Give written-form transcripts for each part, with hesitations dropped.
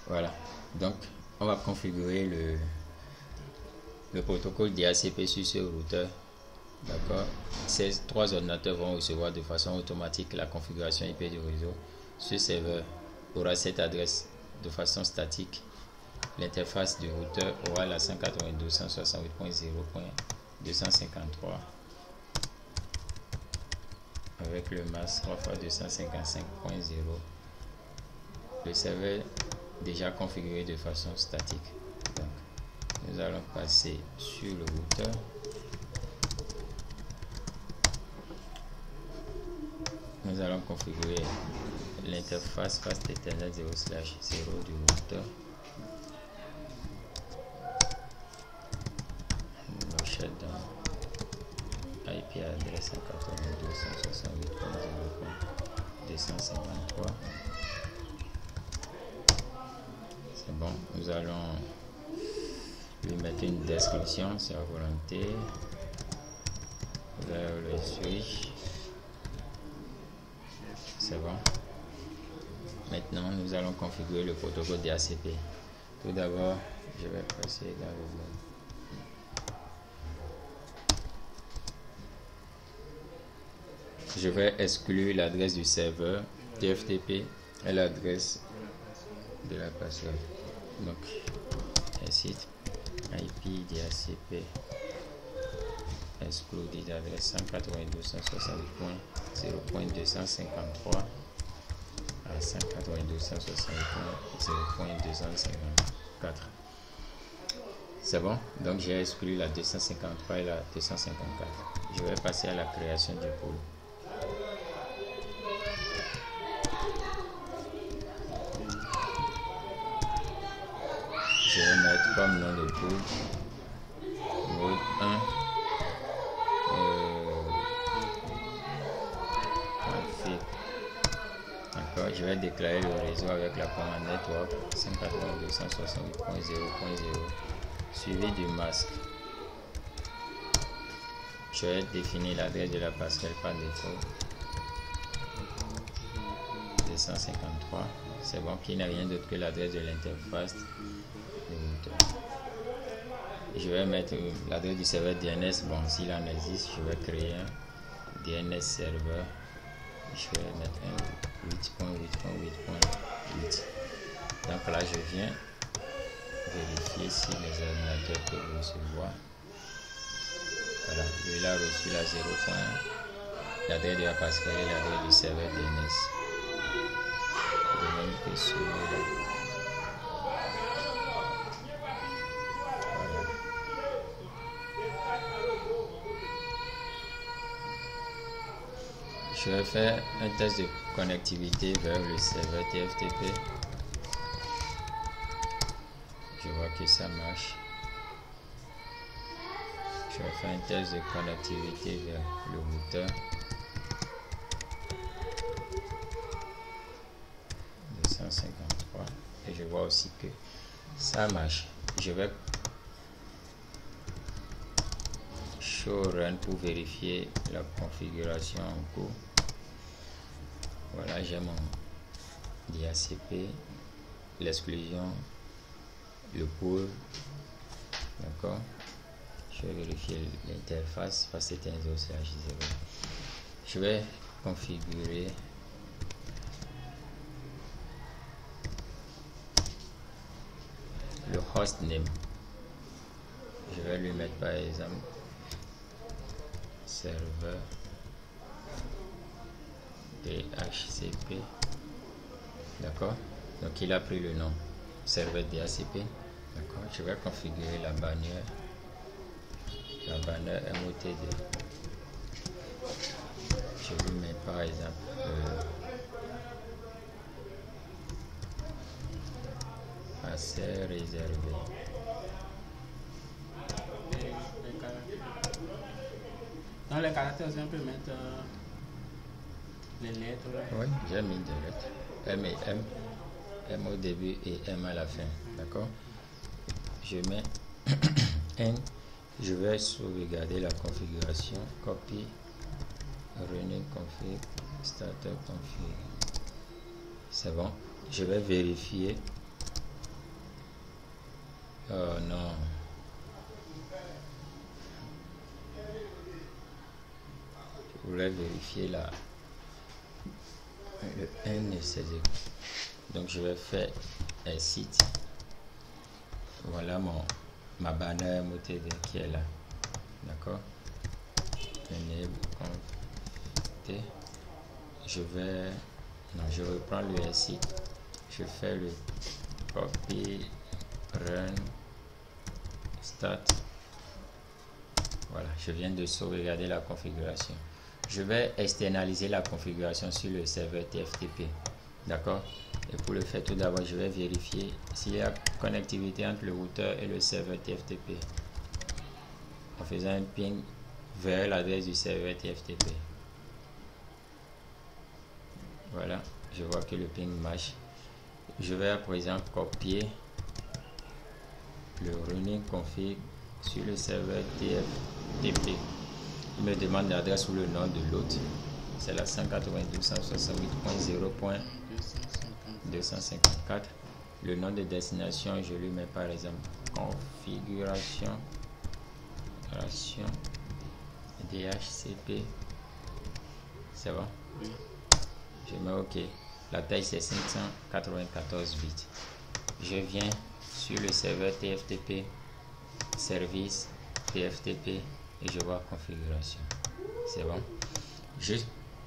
Voilà. Donc, on va configurer le protocole DHCP sur ce routeur. D'accord. Ces trois ordinateurs vont recevoir de façon automatique la configuration IP du réseau. Ce serveur aura cette adresse de façon statique. L'interface du routeur aura la 192.168.0.253 avec le masque 3x255.0. Le serveur déjà configuré de façon statique. Donc, nous allons passer sur le routeur. Nous allons configurer l'interface Fast Ethernet 0/0 du routeur. Nous dans IP adresse 192.168.0.253. C'est bon. Nous allons lui mettre une description sur la volonté vers le switch. C'est bon. Maintenant, nous allons configurer le protocole DHCP. Tout d'abord, je vais passer dans le mode. Je vais exclure l'adresse du serveur TFTP et l'adresse de la passerelle. Donc, site IP DHCP excluded adresse 192.168.0.253 à 192.168.0.254. C'est bon. Donc j'ai exclu la 253 et la 254. Je vais passer à la création du pool. Je vais mettre comme nom de pool mode 1 config. D'accord, je vais déclarer le réseau avec la commande network 192.168.0.0 suivi du masque. Je vais définir l'adresse de la passerelle par défaut 253. C'est bon, qu'il n'y a rien d'autre que l'adresse de l'interface du routeur. Je vais mettre l'adresse du serveur DNS. Bon, s'il en existe, je vais créer un DNS serveur. Je vais mettre un 8.8.8.8. Donc là, je viens vérifier si les ordinateurs peuvent recevoir. Voilà, il a reçu la 0. L'adresse de la passerelle et l'adresse du serveur DNS. De même que celui-là. Voilà. Je vais faire un test de connectivité vers le serveur TFTP. Je vois que ça marche. Je vais faire un test de connectivité vers le routeur. 253. Et je vois aussi que ça marche. Je vais show run pour vérifier la configuration en cours. Voilà, j'ai mon DHCP, l'exclusion, le pool. D'accord. Je vais vérifier l'interface parce que c'était un 0/0. Je vais configurer le host name. Je vais lui mettre par exemple serveur DHCP. D'accord. Donc il a pris le nom serveur DHCP. D'accord. Je vais configurer la bannière MOTD. Je lui mets par exemple accès réservé. Dans les caractères, on peut mettre les lettres. Oui, j'ai mis des lettres. M et M. M au début et M à la fin. D'accord. Je mets N. Je vais sauvegarder la configuration. Copy. Running config. Starter config. C'est bon. Je vais vérifier Oh non. Je voulais vérifier là. Le N ne s'exécute. Donc je vais faire un site. Voilà ma bannière motée qui est là. D'accord. Enable config. Je vais. Non, je reprends le site. Je fais le copy run start. Voilà, je viens de sauvegarder la configuration. Je vais externaliser la configuration sur le serveur TFTP. D'accord. Et pour le faire, tout d'abord, je vais vérifier s'il y a connectivité entre le routeur et le serveur TFTP en faisant un ping vers l'adresse du serveur TFTP. Voilà, je vois que le ping marche. Je vais à présent copier le running config sur le serveur TFTP. Il me demande l'adresse ou le nom de l'hôte. C'est la 192.168.0.254. Le nom de destination, je lui mets par exemple configuration DHCP. C'est bon? Oui. Je mets OK. La taille c'est 594 bits. Je viens sur le serveur TFTP, service TFTP et je vois configuration. C'est bon. Je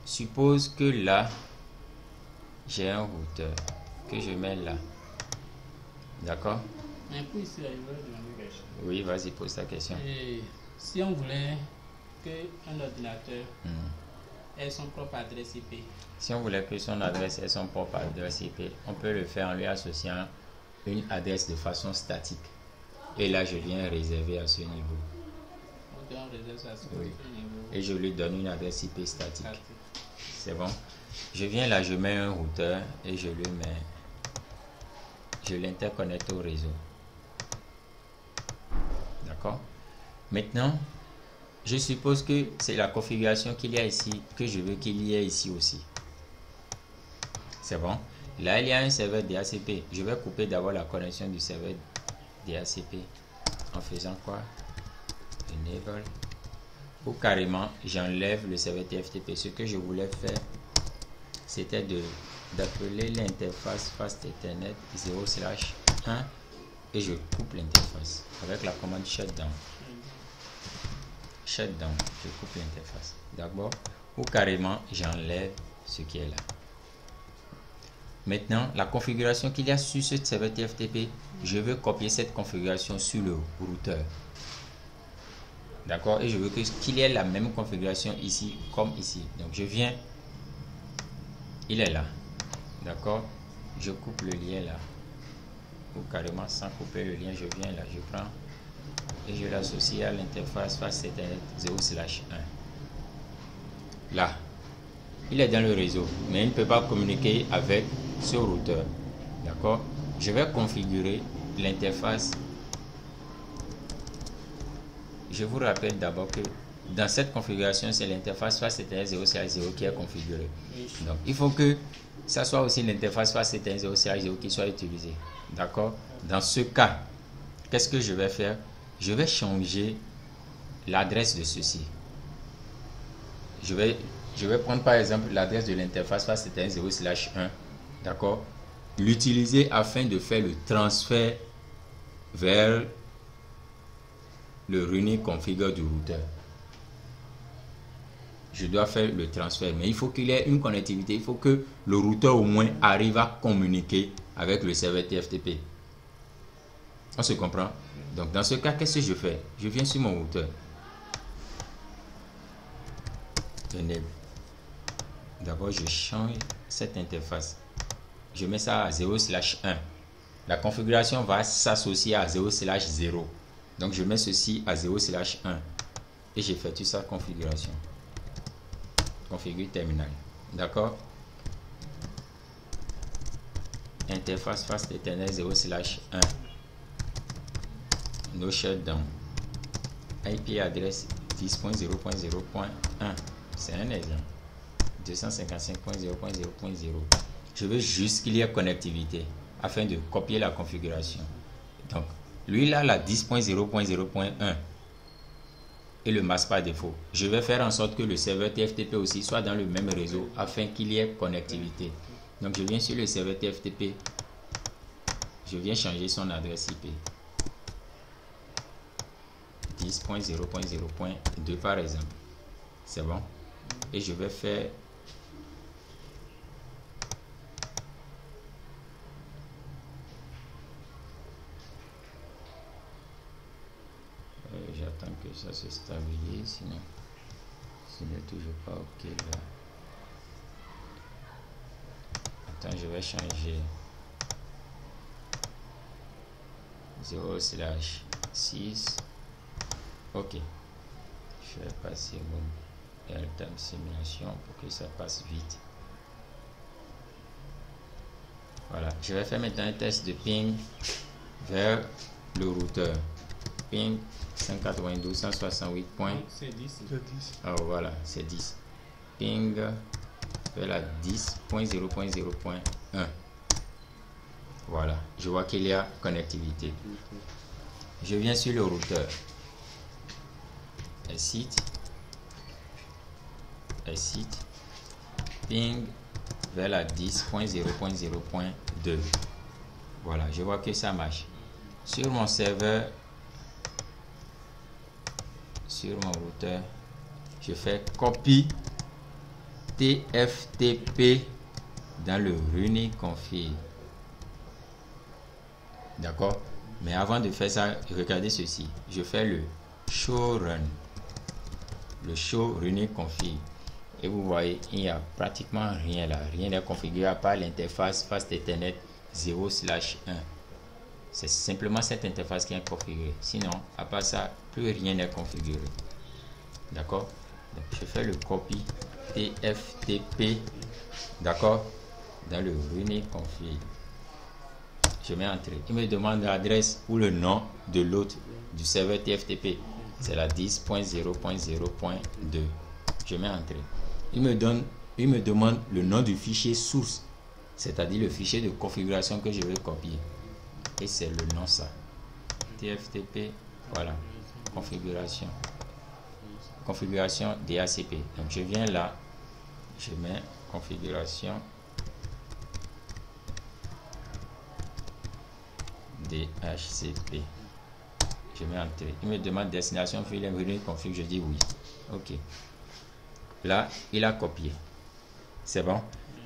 suppose que là, j'ai un routeur que je mets là. D'accord? Mais pour ici, je voulais demander quelque chose. Oui, vas-y, pose ta question. Et si on voulait qu'un ordinateur ait son propre adresse IP. Si on voulait que son adresse ait son propre adresse IP, on peut le faire en lui associant une adresse de façon statique. Et là, je viens réserver à ce niveau. Ok, on réserve ça à ce Oui. niveau. Et je lui donne une adresse IP statique. C'est bon. Je viens là, je mets un routeur et je lui mets. Je l'interconnecte au réseau. D'accord. Maintenant, je suppose que c'est la configuration qu'il y a ici que je veux qu'il y ait ici aussi. C'est bon. Là, il y a un serveur DHCP. Je vais couper d'abord la connexion du serveur DHCP en faisant quoi? Enable. Ou carrément, j'enlève le serveur TFTP. Ce que je voulais faire, c'était d'appeler l'interface Fast Ethernet 0/1 et je coupe l'interface avec la commande shutdown. Shutdown, je coupe l'interface d'abord, ou carrément j'enlève ce qui est là. Maintenant, la configuration qu'il y a sur ce serveur TFTP, je veux copier cette configuration sur le routeur. D'accord? Et je veux qu'il y ait la même configuration ici comme ici. Donc je viens, il est là. D'accord? Je coupe le lien là. Ou carrément sans couper le lien, je viens là, je prends et je l'associe à l'interface Fast Ethernet 0/1. Là, il est dans le réseau, mais il ne peut pas communiquer avec ce routeur. D'accord? Je vais configurer l'interface. Je vous rappelle d'abord que dans cette configuration, c'est l'interface Fast Ethernet 0/0 qui est configurée. Donc, il faut que ça soit aussi l'interface Fast Ethernet 0/0 qui soit utilisée. D'accord? Dans ce cas, qu'est-ce que je vais faire? Je vais changer l'adresse de ceci. Je vais prendre par exemple l'adresse de l'interface Fast Ethernet 0/1. D'accord? L'utiliser afin de faire le transfert vers le running configure du routeur. Je dois faire le transfert, mais il faut qu'il y ait une connectivité. Il faut que le routeur au moins arrive à communiquer avec le serveur TFTP. On se comprend? Donc dans ce cas, qu'est-ce que je fais? Je viens sur mon routeur. D'abord, je change cette interface. Je mets ça à 0/1. La configuration va s'associer à 0/0. Donc je mets ceci à 0/1 et j'effectue sa configuration. Configure terminal. D'accord? Interface Fast Ethernet 0/1. No shutdown. IP adresse 10.0.0.1. C'est un exemple. 255.0.0.0. Je veux juste qu'il y ait connectivité afin de copier la configuration. Donc, Lui, il a la 10.0.0.1 et le masque par défaut. Je vais faire en sorte que le serveur TFTP aussi soit dans le même réseau afin qu'il y ait connectivité. Donc, je viens sur le serveur TFTP. Je viens changer son adresse IP. 10.0.0.2 par exemple. C'est bon. Et je vais faire j'attends que ça se stabilise, sinon ce n'est toujours pas ok là. Attends, je vais changer 0/6. Ok, je vais passer mon real-time simulation pour que ça passe vite. Voilà, je vais faire maintenant un test de ping vers le routeur. Ping 192.168. C'est 10. Oh, voilà, c'est 10. Ping vers la 10.0.0.1. Voilà, je vois qu'il y a connectivité. Je viens sur le routeur. Exit. Ping vers la 10.0.0.2. Voilà, je vois que ça marche. Sur mon serveur, sur mon routeur, je fais copie TFTP dans le running-config. D'accord? Mais avant de faire ça, regardez ceci. Je fais le show run. Le show running-config. Et vous voyez, il n'y a pratiquement rien là. Rien n'est configuré à part l'interface Fast Ethernet 0/1. C'est simplement cette interface qui est configurée. Sinon, à part ça, plus rien n'est configuré. D'accord? Donc, je fais le copy TFTP. D'accord? Dans le running config. Je mets entrée. Il me demande l'adresse ou le nom de l'autre du serveur TFTP. C'est la 10.0.0.2. Je mets entrée. Il me demande le nom du fichier source, c'est-à-dire le fichier de configuration que je vais copier. Et c'est le nom ça. TFTP, voilà. Configuration. Configuration DHCP. Donc je viens là, je mets configuration DHCP. Je mets entrée. Il me demande destination file config. Je dis oui. Ok. Là, il a copié. C'est bon.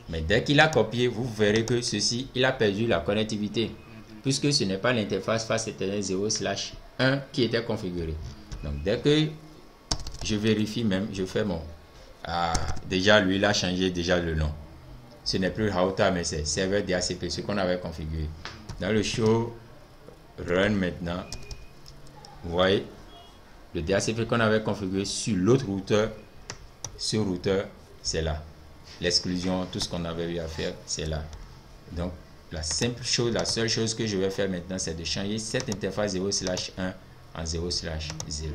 Mais dès qu'il a copié, vous verrez que ceci, il a perdu la connectivité. Puisque ce n'est pas l'interface Fast Ethernet 0/1 qui était configurée. Donc, dès que je vérifie même, je fais mon... Ah, déjà, lui, il a changé déjà le nom. Ce n'est plus router, mais c'est serveur DHCP, ce qu'on avait configuré. Dans le show run maintenant, vous voyez, le DHCP qu'on avait configuré sur l'autre routeur, ce routeur, c'est là. L'exclusion, tout ce qu'on avait eu à faire, c'est là. Donc, la seule chose que je vais faire maintenant, c'est de changer cette interface 0/1 en 0/0.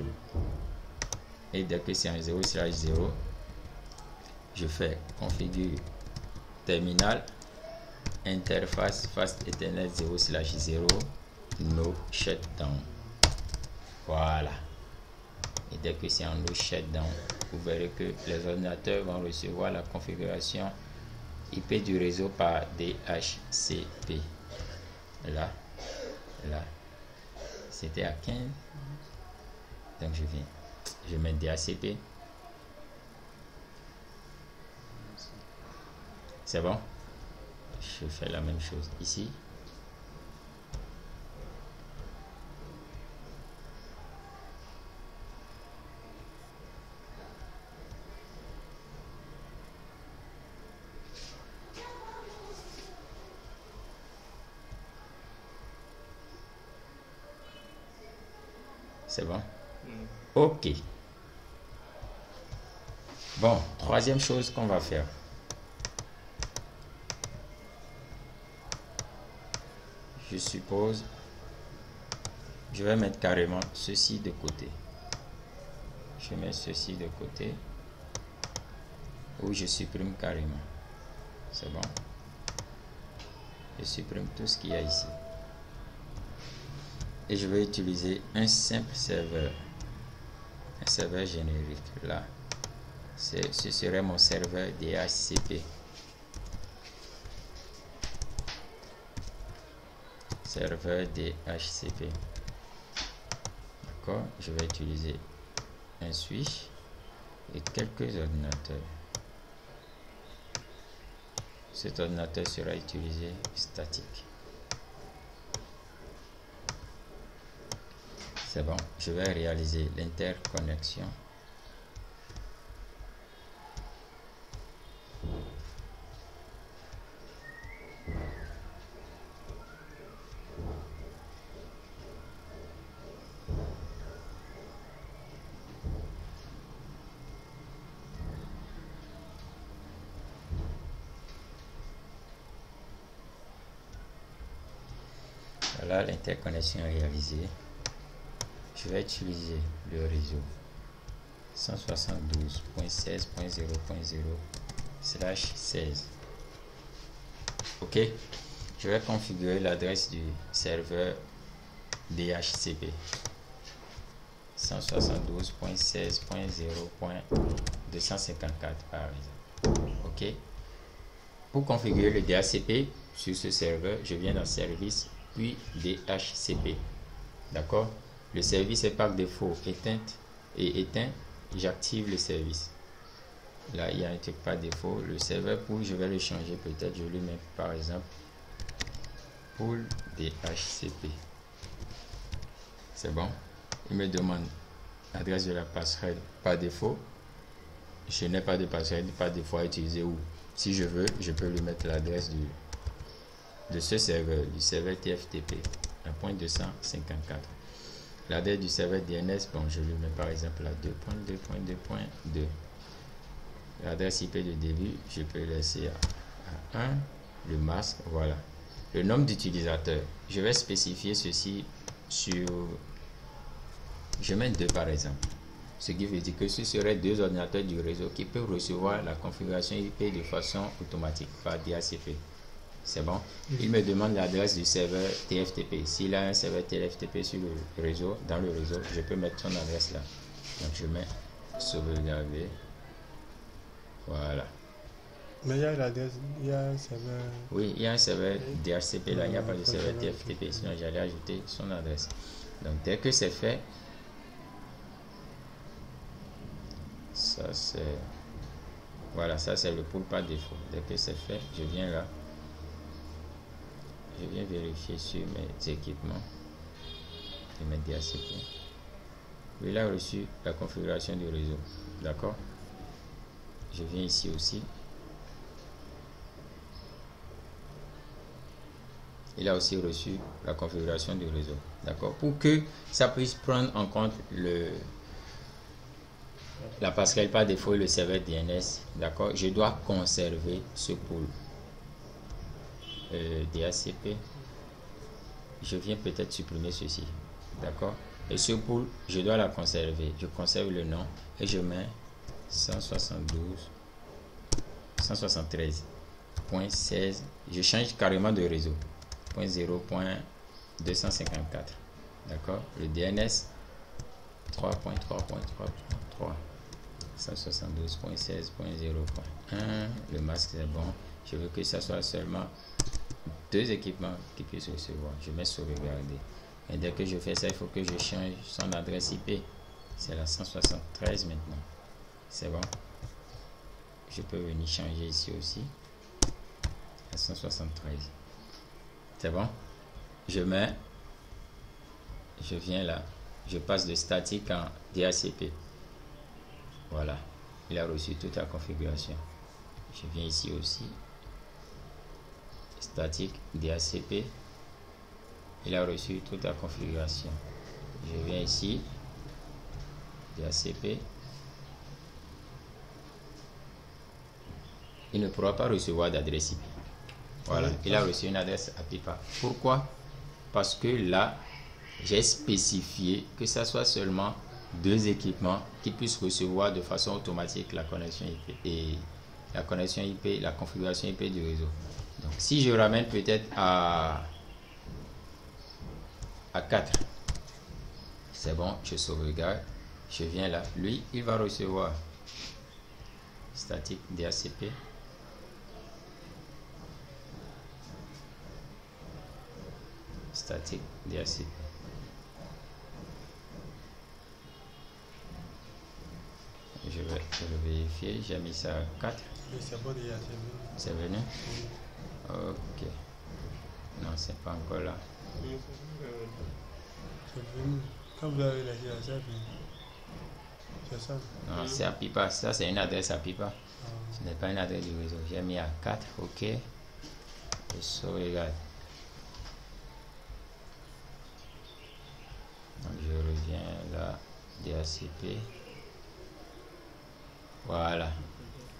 Et dès que c'est en 0/0, je fais configure terminal interface Fast Ethernet 0/0 no shutdown. Voilà. Et dès que c'est en no shutdown, vous verrez que les ordinateurs vont recevoir la configuration IP du réseau par DHCP. Là, c'était à 15. Donc je mets DHCP. C'est bon? Je fais la même chose ici. C'est bon? Ok. Bon, troisième chose qu'on va faire. Je suppose, je vais mettre carrément ceci de côté. Je mets ceci de côté. Ou je supprime carrément. C'est bon? Je supprime tout ce qu'il y a ici. et je vais utiliser un simple serveur, un serveur générique. Là, ce serait mon serveur DHCP. Serveur DHCP. D'accord, je vais utiliser un switch et quelques ordinateurs. Cet ordinateur sera utilisé statique. C'est bon, je vais réaliser l'interconnexion. Voilà, l'interconnexion réalisée. Je vais utiliser le réseau 172.16.0.0/16. Ok, je vais configurer l'adresse du serveur DHCP 172.16.0.254 par exemple. Ok, pour configurer le DHCP sur ce serveur, je viens dans service puis DHCP. D'accord, le service est par défaut éteint, j'active le service. Là il y a un truc par défaut, le serveur pool, je vais le changer, peut-être je lui mets par exemple pool DHCP. C'est bon, il me demande l'adresse de la passerelle par défaut. Je n'ai pas de passerelle par défaut à utiliser, ou si je veux, je peux lui mettre l'adresse de ce serveur, du serveur TFTP, 1.254. L'adresse du serveur DNS, bon, je lui mets par exemple la 2.2.2.2. L'adresse IP de début, je peux laisser à 1. Le masque, voilà. Le nombre d'utilisateurs, je vais spécifier ceci sur... Je mets 2 par exemple. Ce qui veut dire que ce serait 2 ordinateurs du réseau qui peuvent recevoir la configuration IP de façon automatique par DHCP. C'est bon. Il me demande l'adresse du serveur TFTP. S'il a un serveur TFTP sur le réseau, dans le réseau, je peux mettre son adresse là. Donc je mets sauvegarder. Voilà. Mais il y a l'adresse, il y a un serveur. Oui, il y a un serveur DHCP là, il n'y a pas de serveur TFTP. Sinon j'allais ajouter son adresse. Donc dès que c'est fait, ça c'est... Voilà, ça c'est le pool par défaut. Dès que c'est fait, je viens là. Je viens vérifier sur mes équipements et mes DHCP. Il a reçu la configuration du réseau. D'accord. Je viens ici aussi. Il a aussi reçu la configuration du réseau. D'accord. Pour que ça puisse prendre en compte la passerelle par défaut et le serveur DNS. D'accord. Je dois conserver ce pool. DHCP, je viens peut-être supprimer ceci, d'accord, et ce pool je dois la conserver. Je conserve le nom et je mets 173.16. je change carrément de réseau, 0.254, d'accord, le DNS 3.3.3.3, 172.16.0.1, le masque c'est bon. Je veux que ça soit seulement 2 équipements qui puissent recevoir. Je mets sauvegarder. Et dès que je fais ça, il faut que je change son adresse IP. C'est la 173 maintenant. C'est bon. Je peux venir changer ici aussi. La 173. C'est bon. Je viens là. Je passe de statique en DHCP. Voilà. Il a reçu toute la configuration. Je viens ici aussi. Statique DHCP, il a reçu toute la configuration. Je viens ici, DHCP, il ne pourra pas recevoir d'adresse IP. Voilà, il a reçu une adresse APIPA. Pourquoi? Parce que là, j'ai spécifié que ça soit seulement 2 équipements qui puissent recevoir de façon automatique la connexion IP et la connexion IP, la configuration IP du réseau. Donc si je ramène peut-être à 4, C'est bon, je sauvegarde. Je viens là. Lui, il va recevoir statique DHCP. Statique DHCP. Je vais le vérifier. J'ai mis ça à 4. C'est bon déjà, c'est venu. Ok. Non, c'est pas encore là. C'est venu. Quand vous avez lâché la salle, c'est ça. Non, c'est à Pipa. Ça, c'est une adresse à Pipa. Ce n'est pas une adresse du réseau. J'ai mis à 4. Ok. Et sauvegarde. Donc, je reviens là. DHCP. Voilà.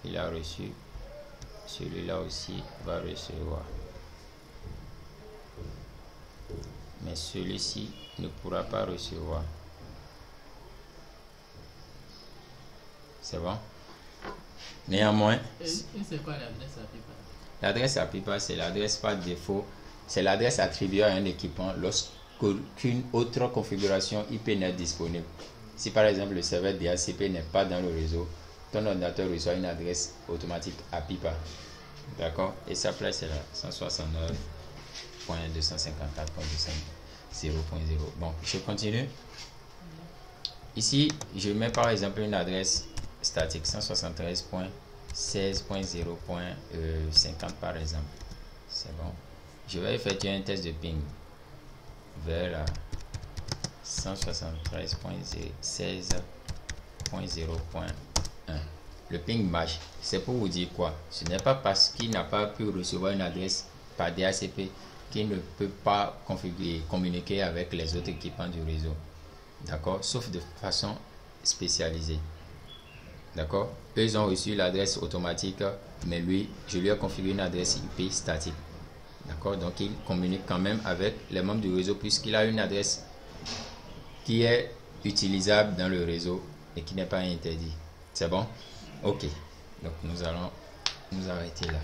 Il a reçu. Celui-là aussi va recevoir. Mais celui-ci ne pourra pas recevoir. C'est bon? Néanmoins, Et c'est quoi l'adresse à Pipa? l'adresse à Pipa, c'est l'adresse par défaut. C'est l'adresse attribuée à un équipement lorsqu'aucune autre configuration IP n'est disponible. Si par exemple le serveur DHCP n'est pas dans le réseau, ton ordinateur reçoit une adresse automatique à Pipa. D'accord? Et sa place c'est là, 169.254.0.0. Bon, je continue. Ici, je mets par exemple une adresse statique 173.16.0.50 par exemple. C'est bon. Je vais effectuer un test de ping vers la 173.16.0.1. Le ping marche. C'est pour vous dire quoi? Ce n'est pas parce qu'il n'a pas pu recevoir une adresse par DHCP qu'il ne peut pas communiquer avec les autres équipements du réseau. D'accord? Sauf de façon spécialisée. D'accord? Eux, ils ont reçu l'adresse automatique, mais lui, je lui ai configuré une adresse IP statique. D'accord? Donc, il communique quand même avec les membres du réseau puisqu'il a une adresse qui est utilisable dans le réseau et qui n'est pas interdit. C'est bon? Ok. Donc, nous allons nous arrêter là.